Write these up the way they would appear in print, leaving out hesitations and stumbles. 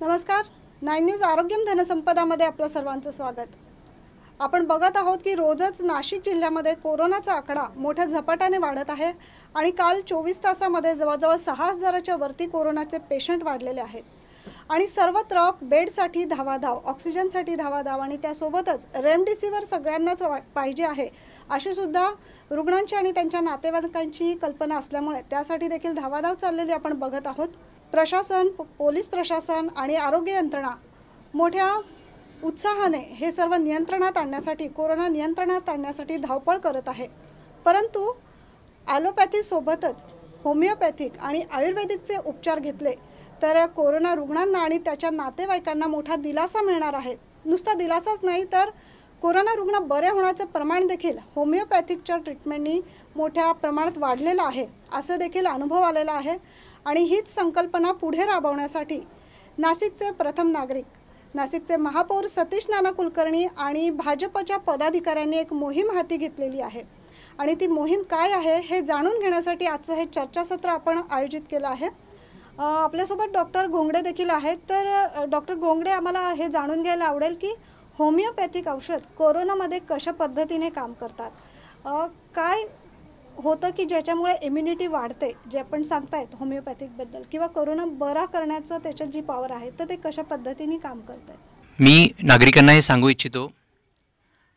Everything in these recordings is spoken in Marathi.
नमस्कार. 9 न्यूज आरोग्यम धनसंपदामध्ये आपलं सर्वांचं स्वागत. आपण बघत आहोत की रोजच नाशिक जिल्ह्यामध्ये कोरोनाचा आकडा मोठ्या झपाट्याने वाढत आहे आणि काल 24 तासामध्ये जवळजवळ 6000च्या वरती कोरोनाचे पेशंट वाढलेले आहेत आणि सर्वत्र बेडसाठी धावाधाव, ऑक्सिजनसाठी धावाधाव आणि त्यासोबतच रेमडेसिवीर सगळ्यांनाच पाहिजे आहे अशी सुद्धा रुग्णांची आणि त्यांच्या नातेवाईकांची कल्पना असल्यामुळे त्यासाठी देखील धावाधाव चाललेली आपण बघत आहोत. प्रशासन, पोलीस प्रशासन आणि आरोग्य यंत्रणा मोठ्या उत्साहाने हे सर्व नियंत्रणात आणण्यासाठी, कोरोना नियंत्रणात आणण्यासाठी धावपळ करत आहे. परंतु ॲलोपॅथीसोबतच होमिओपॅथिक आणि आयुर्वेदिकचे उपचार घेतले तर कोरोना रुग्णांना आणि त्याच्या नातेवाईकांना मोठा दिलासा मिळणार आहे. नुसता दिलासाच नाही तर कोरोना रुग्ण बरे होण्याचं प्रमाण देखील होमिओपॅथिकच्या ट्रीटमेंटनी मोठ्या प्रमाणात वाढलेलं आहे असं देखील अनुभव आलेला आहे. आणि हीच संकल्पना पुढे राबवण्यासाठी नाशिकचे प्रथम नागरिक, नाशिकचे महापौर सतीश नाना कुलकर्णी आणि भाजपच्या पदाधिकाऱ्यांनी एक मोहीम हाती घेतलेली आहे आणि ती मोहीम काय आहे हे जाणून घेण्यासाठी आजचं हे चर्चासत्र आपण आयोजित केलं आहे. आपल्यासोबत डॉक्टर घोंगडे देखील आहेत. तर डॉक्टर घोंगडे, आम्हाला हे जाणून घ्यायला आवडेल की होमिओपॅथिक औषध कोरोनामध्ये कशा पद्धतीने काम करतात, काय होतं की ज्याच्यामुळे इम्युनिटी वाढते, जे आपण सांगतायत होमिओपॅथिकबद्दल, किंवा कोरोना बरा करण्याचं त्याच्यात जी पॉवर आहे तर ते कशा पद्धतीने काम करतंय. मी नागरिकांना हे सांगू इच्छितो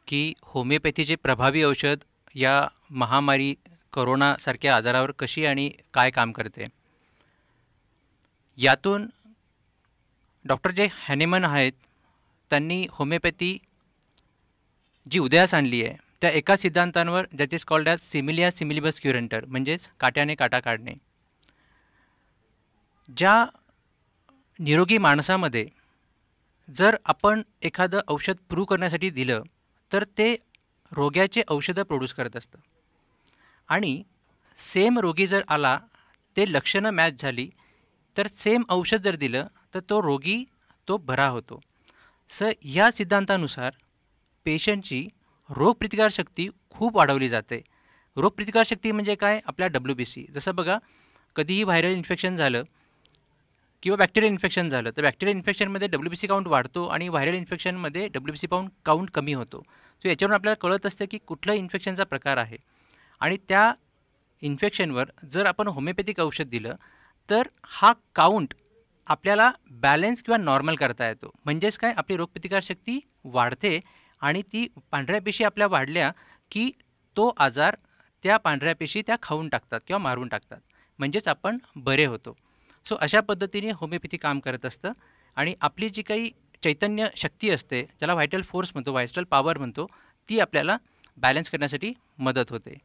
की होमिओपॅथीचे प्रभावी औषध या महामारी कोरोनासारख्या आजारावर कशी आणि काय काम करते. यातून डॉक्टर जे हॅनेमन आहेत त्यांनी होमिओपॅथी जी उदयास आणली आहे त्या एका सिद्धांतांवर, that is called as similia similibus curentur, म्हणजेच काट्याने काटा काढणे. ज्या निरोगी माणसामध्ये जर आपण एखादं औषध प्रूव्ह करण्यासाठी दिलं तर ते रोग्याचे औषधं प्रोड्यूस करत असतं आणि सेम रोगी जर आला, ते लक्षणं मॅच झाली तर सेम औषध जर दिलं तर तो रोगी तो बरा होतो. ह्या सिद्धांतानुसार पेशंटची रोगप्रतिकारशक्ती खूप वाढवली जाते. रोगप्रतिकारशक्ती म्हणजे काय? आपल्या WBC. जसं बघा, कधीही व्हायरल इन्फेक्शन झालं किंवा बॅक्टेरियल इन्फेक्शन झालं तर बॅक्टेरियल इन्फेक्शनमध्ये WBC काउंट वाढतो आणि व्हायरल इन्फेक्शनमध्ये WBC काउंट कमी होतो. सो याच्यावरून आपल्याला कळत असतं की कुठला इन्फेक्शनचा प्रकार आहे आणि त्या इन्फेक्शनवर जर आपण होमिओपॅथिक औषध दिलं तर हा काउंट आपल्याला बॅलन्स किंवा नॉर्मल करता येतो. म्हणजेच काय? आपली रोगप्रतिकारशक्ती वाढते आणि ती पांढऱ्या पेशी आपल्या वाढल्या की तो आजार त्या पांढऱ्या पेशी त्या खाऊन टाकतात किंवा मारून टाकतात, म्हणजेच आपण बरे होतो. सो अशा पद्धतीने होमिओपॅथी काम करत असतं आणि आपली जी काही चैतन्य शक्ती असते, ज्याला व्हायटल फोर्स म्हणतो, व्हायटल पॉवर म्हणतो, ती आपल्याला बॅलन्स करण्यासाठी मदत होते.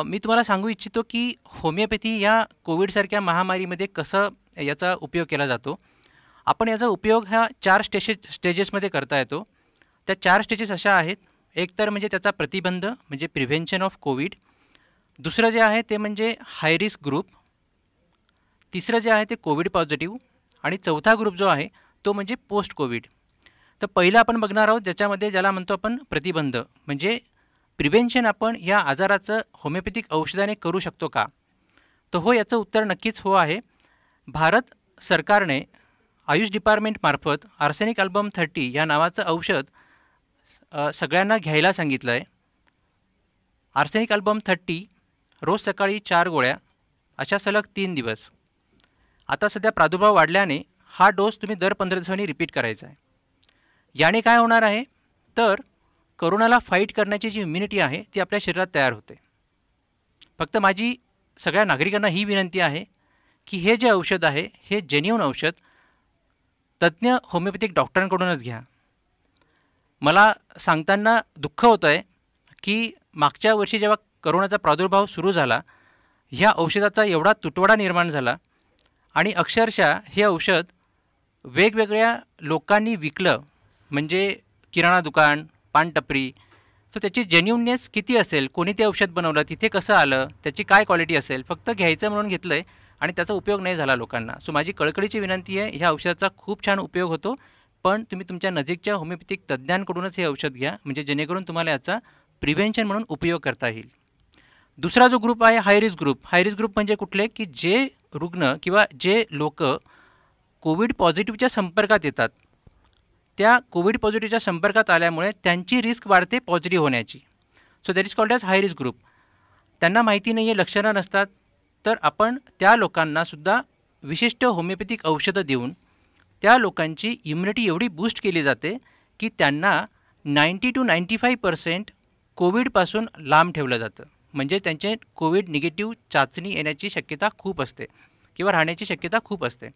मी तुम्हाला सांगू इच्छितो की होमिओपॅथी या कोविडसारख्या महामारीमध्ये कसं याचा उपयोग केला जातो. आपण याचा उपयोग ह्या 4 स्टेजेसमध्ये करता येतो. त्या 4 स्टेजेस अशा आहेत. एक तर म्हणजे त्याचा प्रतिबंध, म्हणजे प्रिव्हेन्शन ऑफ कोविड. दुसरं जे आहे ते म्हणजे हाय रिस्क ग्रुप. तिसरं जे आहे ते कोविड पॉझिटिव्ह. आणि चौथा ग्रुप जो आहे तो म्हणजे पोस्ट कोविड. तर पहिलं आपण बघणार आहोत ज्याला म्हणतो आपण प्रतिबंध, म्हणजे प्रिव्हेन्शन आपण या आजाराचं होमिओपॅथिक औषधाने करू शकतो का? तर हो, याचं उत्तर नक्कीच हो आहे. भारत सरकारने आयुष डिपार्टमेंटमार्फत आर्सेनिक अल्बम 30 या नावाचं औषध सगळ्यांना घ्यायला सांगितलं आहे. आर्सेनिक अल्बम 30 रोज सकाळी 4 गोळ्या, अशा सलग 3 दिवस. आता सध्या प्रादुर्भाव वाढल्याने हा डोस तुम्ही दर 15 दिवसांनी रिपीट करायचा आहे. याने काय होणार आहे तर कोरोनाला फाईट करण्याची जी इम्युनिटी आहे ती आपल्या शरीरात तयार होते. फक्त माझी सगळ्या नागरिकांना ही विनंती आहे की हे जे औषध आहे हे जेन्युइन औषध तज्ज्ञ होमिओपॅथिक डॉक्टरांकडूनच घ्या. मला सांगताना दुःख होतं आहे की मागच्या वर्षी जेव्हा कोरोनाचा प्रादुर्भाव सुरू झाला, ह्या औषधाचा एवढा तुटवडा निर्माण झाला आणि अक्षरशः हे औषध वेगवेगळ्या लोकांनी विकलं, म्हणजे किराणा दुकान, पानटपरी. तर त्याची जेन्युइननेस किती असेल, कोणी ते औषध बनवलं, तिथे कसं आलं, त्याची काय क्वालिटी असेल, फक्त घ्यायचं म्हणून घेतलं आहे आणि त्याचा उपयोग नाही झाला लोकांना. सो माझी कळकळीची विनंती आहे, ह्या औषधाचा खूप छान उपयोग होतो, पण तुम्ही तुमच्या नजीकच्या होमिओपॅथिक तज्ज्ञांकडूनच हे औषध घ्या, म्हणजे जेणेकरून तुम्हाला याचा प्रिव्हेन्शन म्हणून उपयोग करता येईल. दुसरा जो ग्रुप आहे high risk group. High risk group म्हणजे कुठले? की जे रुग्ण किंवा जे लोक कोविड पॉझिटिव्हच्या संपर्कात येतात, त्या कोविड पॉझिटिव्हच्या संपर्कात आल्यामुळे त्यांची रिस्क वाढते पॉझिटिव्ह होण्याची. So that is called as high risk group. त्यांना माहिती नाही आहे, लक्षणं नसतात, तर आपण त्या लोकांनासुद्धा विशिष्ट होमिओपॅथिक औषधं देऊन त्या लोकांची इम्युनिटी एवढी बूस्ट केली जाते की त्यांना 90 to 95% कोविडपासून लांब ठेवलं जातं. म्हणजे त्यांचे कोविड निगेटिव्ह चाचणी येण्याची शक्यता खूप असते किंवा राहण्याची शक्यता खूप असते.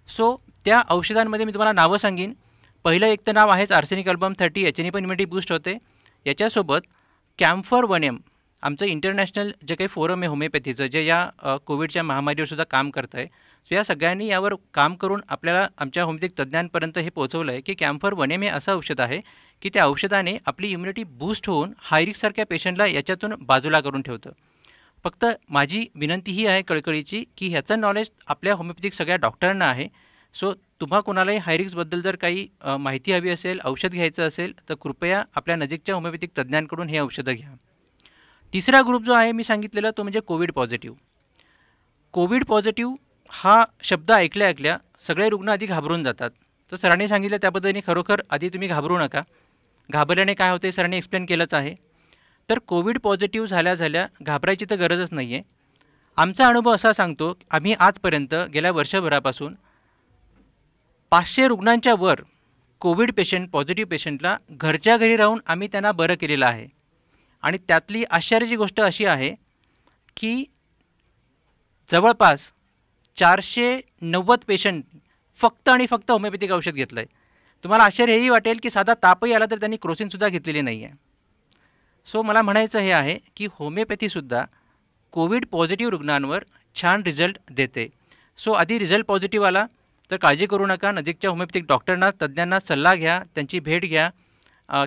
सो त्या औषधांमध्ये मी तुम्हाला नावं सांगेन. पहिलं एक तर नाव आहेच आर्सेनिक अल्बम 30, याच्याने पण इम्युनिटी बूस्ट होते. याच्यासोबत कॅम्फर 1M, आमचं इंटरनॅशनल जे काही फोरम आहे होमिओपॅथीचं, जे या कोविडच्या महामारीवर सुद्धा काम करतं आहे. सो या सगळ्यांनी यावर काम करून आपल्याला आमच्या होमिओपॅथिक तज्ज्ञांपर्यंत हे पोहोचवलं आहे की कॅम्फर 1M हे असं औषध आहे की त्या औषधाने आपली इम्युनिटी बूस्ट होऊन हायरिस्कसारख्या पेशंटला याच्यातून बाजूला करून ठेवतं. फक्त माझी विनंती ही आहे कळकळीची की ह्याचं नॉलेज आपल्या होमिओपॅथिक सगळ्या डॉक्टरांना आहे. सो तुम्हा कोणालाही हायरिस्कबद्दल जर काही माहिती हवी असेल, औषध घ्यायचं असेल, तर कृपया आपल्या नजीकच्या होमिओपॅथिक तज्ज्ञांकडून हे औषधं घ्या. तिसरा ग्रुप जो आहे मी सांगितलेला तो म्हणजे कोविड पॉझिटिव्ह. कोविड पॉझिटिव्ह हा शब्द ऐकल्या ऐकल्या सगळे रुग्ण आधी घाबरून जातात. तर सरांनी सांगितलं त्या पद्धतीने खरोखर आधी तुम्ही घाबरू नका. घाबरल्याने काय होते सरांनी एक्सप्लेन केलंच आहे. तर कोविड पॉझिटिव्ह झाल्या घाबरायची तर गरजच नाही आहे. आमचा अनुभव असा सांगतो, आम्ही आजपर्यंत गेल्या वर्षभरापासून 500 रुग्णांच्या वर कोविड पेशंट, पॉझिटिव्ह पेशंटला घरच्या घरी राहून आम्ही त्यांना बरं केलेलं आहे. आणि त्यातली आश्चर्याची गोष्ट अशी आहे की जवळपास 490 पेशंट फक्त आणि फक्त होमिओपॅथिक औषध घेतलं आहे. तुम्हाला आश्चर्य हेही वाटेल की साधा तापही आला तर त्यांनी क्रोसिनसुद्धा घेतलेली नाही आहे. सो मला म्हणायचं हे आहे की होमिओपॅथीसुद्धा कोविड पॉझिटिव्ह रुग्णांवर छान रिझल्ट देते. सो आधी रिझल्ट पॉझिटिव्ह आला तर काळजी करू नका. नजीकच्या होमिओपॅथिक डॉक्टरना, तज्ज्ञांना सल्ला घ्या, त्यांची भेट घ्या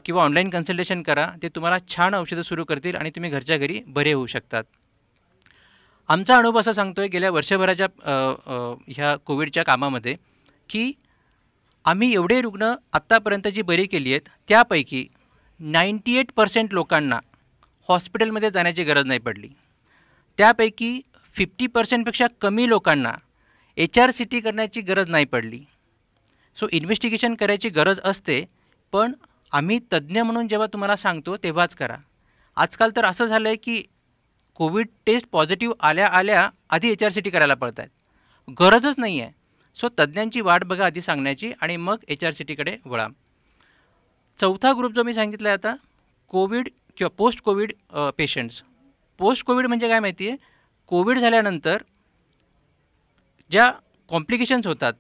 किंवा ऑनलाईन कन्सल्टेशन करा. ते तुम्हाला छान औषधं सुरू करतील आणि तुम्ही घरच्या घरी बरे होऊ शकतात. आमचा अनुभव असा सांगतो आहे गेल्या वर्षभराच्या ह्या कोविडच्या कामामध्ये की आम्ही एवढे रुग्ण आत्तापर्यंत जी बरी केली आहेत त्यापैकी 98% लोकांना हॉस्पिटलमध्ये जाण्याची गरज नाही पडली. त्यापैकी 50%पेक्षा कमी लोकांना HRCT करण्याची गरज नाही पडली. सो इन्व्हेस्टिगेशन करायची गरज असते, पण आम्ही तज्ज्ञ म्हणून जेव्हा तुम्हाला सांगतो तेव्हाच करा. आजकाल तर असं झालं आहे की कोविड टेस्ट पॉझिटिव्ह आल्या आधी HRCT करायला पडत आहेत. गरजच नाही आहे. सो तज्ज्ञांची वाट बघा आधी सांगण्याची आणि मग HRCTकडे वळा. चौथा ग्रुप जो मी सांगितला आहे आता, कोविड किंवा post Covid patients. Post Covid म्हणजे काय माहिती आहे? कोविड झाल्यानंतर ज्या कॉम्प्लिकेशन्स होतात,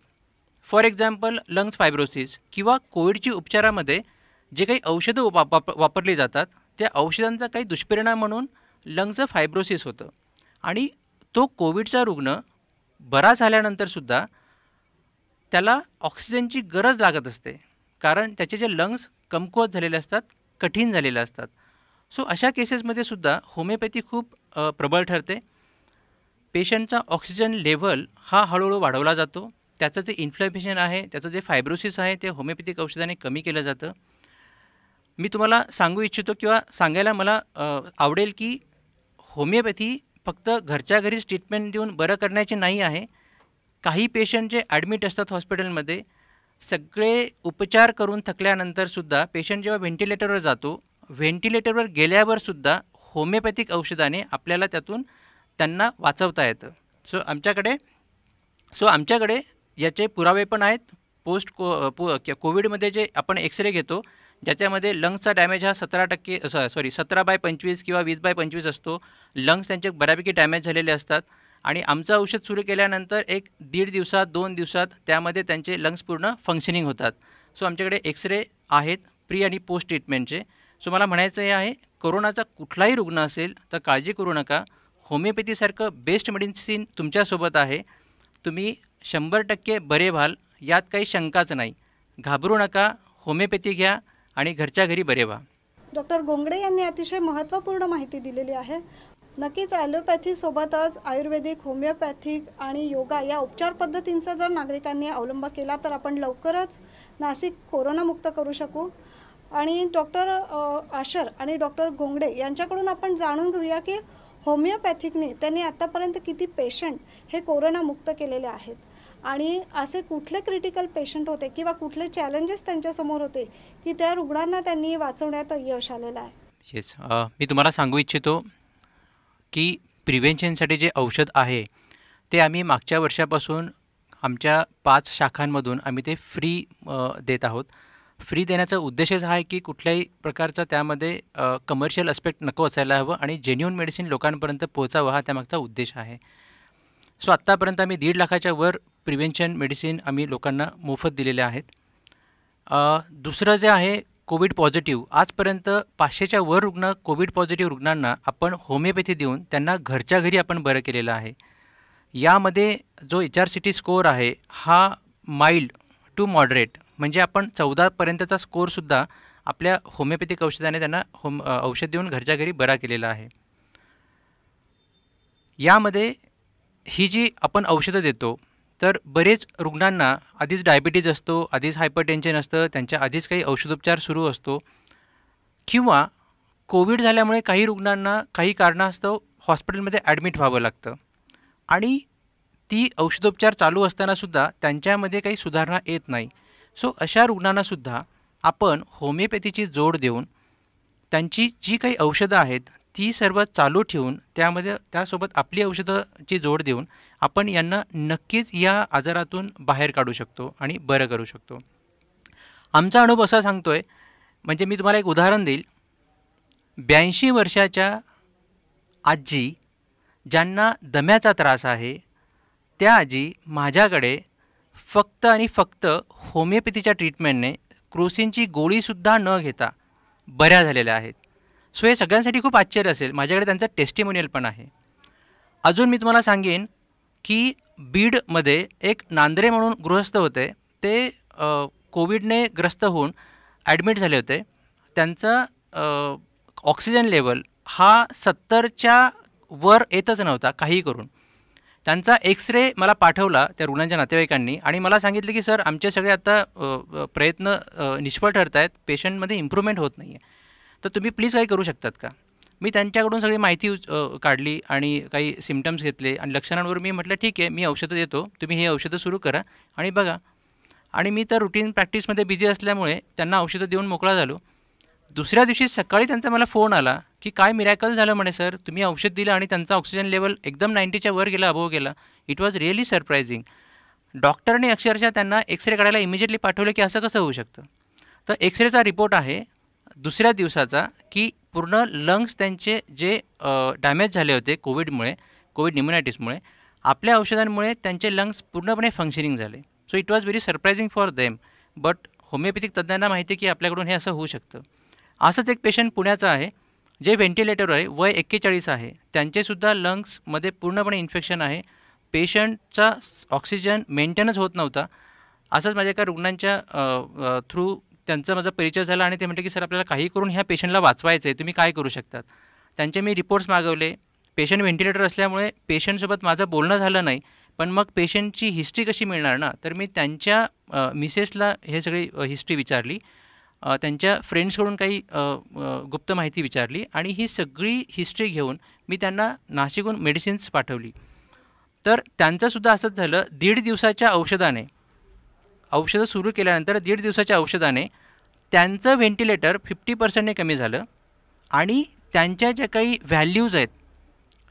फॉर एक्झाम्पल लंग्स फायब्रोसिस किंवा कोविडची उपचारामध्ये जे काही औषधं वापरली जातात त्या औषधांचा काही दुष्परिणाम म्हणून लंग्सचं फायब्रोसिस होतं आणि तो कोविडचा रुग्ण बरा झाल्यानंतरसुद्धा त्याला ऑक्सिजनची गरज लागत असते, कारण त्याचे जे लंग्स कमकुवत झालेले असतात, कठीण झालेले असतात. सो अशा केसेसमध्ये सुद्धा होमिओपॅथी खूप प्रबळ ठरते. पेशंटचा ऑक्सिजन लेव्हल हा हळूहळू वाढवला जातो. त्याचं जे इन्फ्लेमेशन आहे, त्याचं जे फायब्रोसिस आहे ते होमिओपॅथिक औषधाने कमी केलं जातं. मी तुम्हाला सांगू इच्छितो किंवा सांगायला मला आवडेल की होमिओपॅथी फक्त घरच्या घरीच ट्रीटमेंट देऊन बरं करण्याची नाही आहे. काही पेशंट जे ॲडमिट असतात हॉस्पिटलमध्ये, सगळे उपचार करून थकल्यानंतरसुद्धा पेशंट जेव्हा व्हेंटिलेटरवर जातो, व्हेंटिलेटरवर गेल्यावरसुद्धा होमिओपॅथिक औषधाने आपल्याला त्यातून त्यांना वाचवता येतं. सो आमच्याकडे याचे पुरावे पण आहेत. कोविडमध्ये जे आपण एक्सरे घेतो, ज्याच्यामध्ये लंग्सचा डॅमेज हा 17/25 किंवा 20/25 असतो. लंग्स त्यांचे बऱ्यापैकी डॅमेज झालेले असतात आणि आमचं औषध सुरू केल्यानंतर 1-1.5 दिवसात, 2 दिवसात त्यामध्ये त्यांचे लंग्स पूर्ण फंक्शनिंग होतात. सो आमच्याकडे एक्सरे आहेत प्री आणि पोस्ट ट्रीटमेंटचे. सो मला म्हणायचं हे आहे, कोरोनाचा कुठलाही रुग्ण असेल तर काळजी करू नका. होमिओपॅथीसारखं बेस्ट मेडिसिन तुमच्यासोबत आहे. तुम्ही 100% बरे व्हाल, यात काही शंकाच नाही. घाबरू नका, होमिओपॅथी घ्या आणि घरच्या घरी बरे व्हा. डॉक्टर गोंगडे यांनी अतिशय महत्त्वपूर्ण माहिती दिलेली आहे. नक्कीच ॲलोपॅथीसोबतच आयुर्वेदिक, होमिओपॅथिक आणि योगा या उपचार पद्धतींचा जर नागरिकांनी अवलंब केला तर आपण लवकरच नाशिक कोरोनामुक्त करू शकू. आणि डॉक्टर आशर आणि डॉक्टर गोंगडे यांच्याकडून आपण जाणून घेऊया की होमिओपॅथिकने त्यांनी आतापर्यंत किती पेशंट हे कोरोनामुक्त केलेले आहेत. आणि असे कुठले क्रिटिकल पेशंट होते किंवा कुठले चॅलेंजेस त्यांच्यासमोर होते की त्या रुग्णांना त्यांनी वाचवण्यात यश आलेलं आहे? येस, मी तुम्हाला सांगू इच्छितो की प्रिव्हेन्शनसाठी जे औषध आहे ते आम्ही मागच्या वर्षापासून आमच्या 5 शाखांमधून आम्ही ते फ्री देत आहोत. फ्री देण्याचा उद्देशच हा आहे की कुठल्याही प्रकारचा त्यामध्ये कमर्शियल अस्पेक्ट नको असायला हवं आणि जेन्युइन मेडिसिन लोकांपर्यंत पोहोचावं हा त्यामागचा उद्देश आहे. सो आत्तापर्यंत आम्ही 1.5 लाखाच्या वर प्रिव्हेन्शन मेडिसिन आम्ही लोकांना मोफत दिलेले आहेत. दुसरं जे आहे कोविड पॉझिटिव्ह, आजपर्यंत 500च्या वर रुग्ण कोविड पॉझिटिव्ह रुग्णांना आपण होमिओपॅथी देऊन त्यांना घरच्या घरी आपण बरं केलेलं आहे. यामध्ये जो HRCT स्कोअर आहे हा माइल्ड टू मॉडरेट, म्हणजे आपण 14पर्यंतचा स्कोअरसुद्धा आपल्या होमिओपॅथिक औषधाने त्यांना औषध देऊन घरच्या घरी बरा केलेला आहे. यामध्ये ही जी आपण औषधं देतो तर बरेच रुग्णांना आधीच डायबिटीज असतो, आधीच हायपरटेन्शन असतं, त्यांच्या आधीच काही औषधोपचार सुरू असतो किंवा कोविड झाल्यामुळे काही रुग्णांना काही कारणास्तव हॉस्पिटलमध्ये ॲडमिट व्हावं लागतं आणि ती औषधोपचार चालू असतानासुद्धा त्यांच्यामध्ये काही सुधारणा येत नाही. सो अशा रुग्णांनासुद्धा आपण होमिओपॅथीची जोड देऊन त्यांची जी काही औषधं आहेत ती सर्व चालू ठेवून त्यासोबत आपली औषधाची जोड देऊन आपण यांना नक्कीच या आजारातून बाहेर काढू शकतो आणि बरं करू शकतो. आमचा अनुभव असा सांगतो आहे, म्हणजे मी तुम्हाला एक उदाहरण देईल. 82 वर्षाच्या आजी ज्यांना दम्याचा त्रास आहे त्या आजी माझ्याकडे फक्त आणि फक्त होमिओपॅथीच्या ट्रीटमेंटने क्रोसिनची गोळीसुद्धा न घेता बऱ्या झालेल्या आहेत. सो हे सगळ्यांसाठी खूप आश्चर्य असेल. माझ्याकडे त्यांचं टेस्टिमोनियल पण आहे. अजून मी तुम्हाला सांगेन की बीडमध्ये एक नांदरे म्हणून गृहस्थ होते, ते कोविडने ग्रस्त होऊन ॲडमिट झाले होते. त्यांचा ऑक्सिजन लेवल हा 70च्या वर येतच नव्हता काही करून. त्यांचा एक्सरे मला पाठवला त्या रुग्णांच्या नातेवाईकांनी आणि मला सांगितलं की सर आमचे सगळे आता प्रयत्न निष्फळ ठरत आहेत, पेशंटमध्ये इम्प्रूव्हमेंट होत नाही आहे, तर तुम्ही प्लीज काही करू शकतात का? मी त्यांच्याकडून सगळी माहिती काढली आणि काही सिम्टम्स घेतले आणि लक्षणांवर मी म्हटलं ठीक आहे, मी औषधं देतो, तुम्ही हे औषधं सुरू करा आणि बघा. आणि मी तर रुटीन प्रॅक्टिसमध्ये बिझी असल्यामुळे त्यांना औषधं देऊन मोकळा झालो. दुसऱ्या दिवशी सकाळी त्यांचा मला फोन आला की काय मिरॅकल झालं म्हणे सर, तुम्ही औषध दिलं आणि त्यांचा ऑक्सिजन लेवल एकदम 90च्या वर गेला, अबोव गेला. It was really surprising. डॉक्टरने अक्षरशः त्यांना एक्सरे काढायला इमिजिएटली पाठवलं की असं कसं होऊ शकतं. तर एक्सरेचा रिपोर्ट आहे दुसऱ्या दिवसाचा की पूर्ण लंग्स त्यांचे जे डॅमेज झाले होते कोविड न्युमोनायटिसमुळे, आपल्या औषधांमुळे त्यांचे लंग्स पूर्णपणे फंक्शनिंग झाले. So it was very surprising for them. But homeopathic तज्ज्ञांना माहिती आहे की आपल्याकडून हे असं होऊ शकतं. असंच एक पेशंट पुण्याचा आहे जे व्हेंटिलेटरवर आहे, वय 41 आहे. त्यांचेसुद्धा लंग्समध्ये पूर्णपणे इन्फेक्शन आहे. पेशंटचा ऑक्सिजन मेंटेनच होत नव्हता. असंच माझ्या एका रुग्णांच्या थ्रू त्यांचा माझा परिचय झाला आणि ते म्हटले की सर आपल्याला काही करून ह्या पेशंटला वाचवायचं आहे, तुम्ही काय करू शकतात. त्यांचे मी रिपोर्ट्स मागवले. पेशंट व्हेंटिलेटर असल्यामुळे पेशंटसोबत माझं बोलणं झालं नाही, पण मग पेशंटची हिस्ट्री कशी मिळणार ना, तर मी त्यांच्या मिसेसला हे सगळी हिस्ट्री विचारली, त्यांच्या फ्रेंड्सकडून काही गुप्त माहिती विचारली आणि ही सगळी हिस्ट्री घेऊन मी त्यांना नाशिकहून मेडिसिन्स पाठवली. तर त्यांचंसुद्धा असंच झालं. 1.5 दिवसाच्या औषधं सुरू केल्यानंतर 1.5 दिवसाच्या औषधाने त्यांचं व्हेंटिलेटर 50%ने कमी झालं आणि त्यांच्या ज्या काही व्हॅल्यूज आहेत,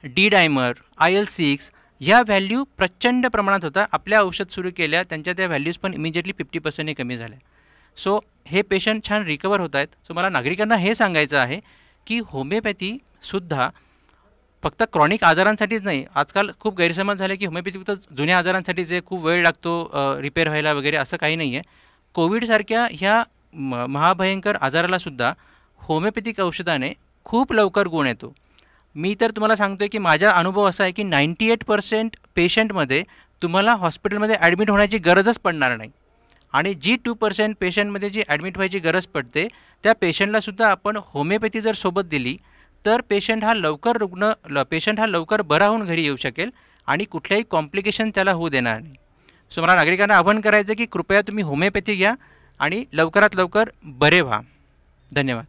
डी डायमर, IL-6 ह्या व्हॅल्यू प्रचंड प्रमाणात होता. आपल्या औषध सुरू केल्या त्यांच्या त्या व्हॅल्यूज पण इमिजिएटली 50%ने कमी झाल्या. सो हे पेशंट छान रिकवर होत आहेत. सो मला नागरिकांना हे सांगायचं आहे की होमिओपॅथीसुद्धा फक्त क्रॉनिक आजारांसाठीच नाही. आजकाल खूप गैरसमज झाले की होमिओपॅथी फक्त जुन्या आजारांसाठी जे खूप वेळ लागतो रिपेअर व्हायला वगैरे, असं काही नाही आहे. कोविडसारख्या ह्या महाभयंकर आजारालासुद्धा होमिओपॅथिक औषधाने खूप लवकर गुण येतो. मी तर तुम्हाला सांगतो आहे की माझा अनुभव असा आहे की 98% पेशंटमध्ये तुम्हाला हॉस्पिटलमध्ये ॲडमिट होण्याची गरजच पडणार नाही आणि जी 2% पेशंटमध्ये जी ॲडमिट व्हायची गरज पडते त्या पेशंटलासुद्धा आपण होमिओपॅथी जर सोबत दिली तर पेशंट हा लवकर बरा होऊन घरी येऊ शकेल आणि कुठल्याही कॉम्प्लिकेशन त्याला होऊ देणार नाही. सो मला नागरिकांना आवाहन करायचं की कृपया तुम्ही होमिओपॅथी घ्या आणि लवकरात लवकर बरे व्हा. धन्यवाद.